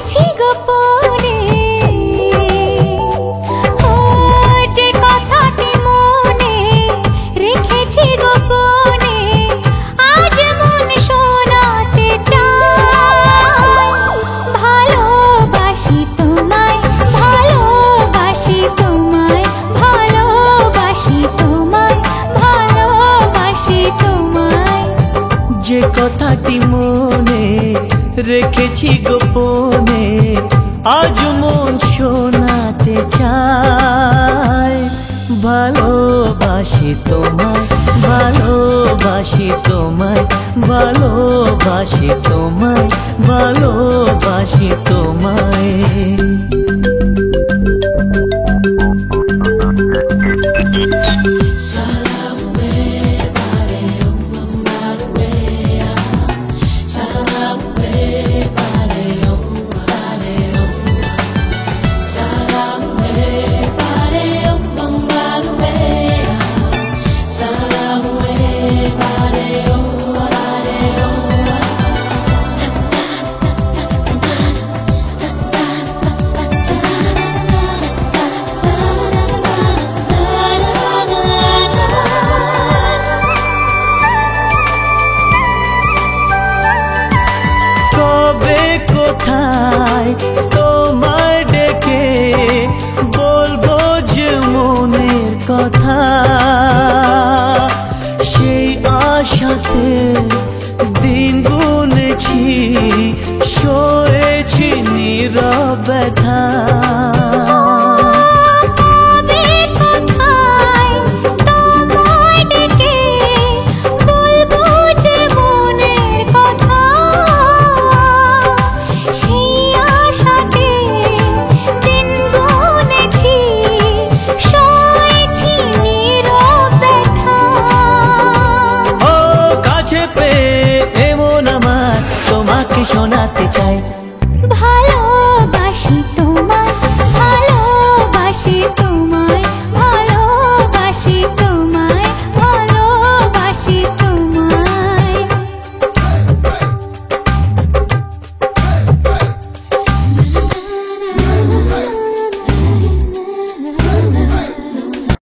রেখেছি গোপনে, ও যে কথাটি মনে রেখেছি গোপনে, আজ মন শোনাতে চায়। ভালোবাসি তোমায়, ভালোবাসি তোমায়, ভালোবাসি তোমায়, ভালোবাসি তোমায়। যে কথাটি মনে রেখেছি গোপনে, আজ মন শোনাতে চায়। ভালোবাসি তোমায়, ভালোবাসি তোমায়, ভালোবাসি তোমায়, ভালোবাসি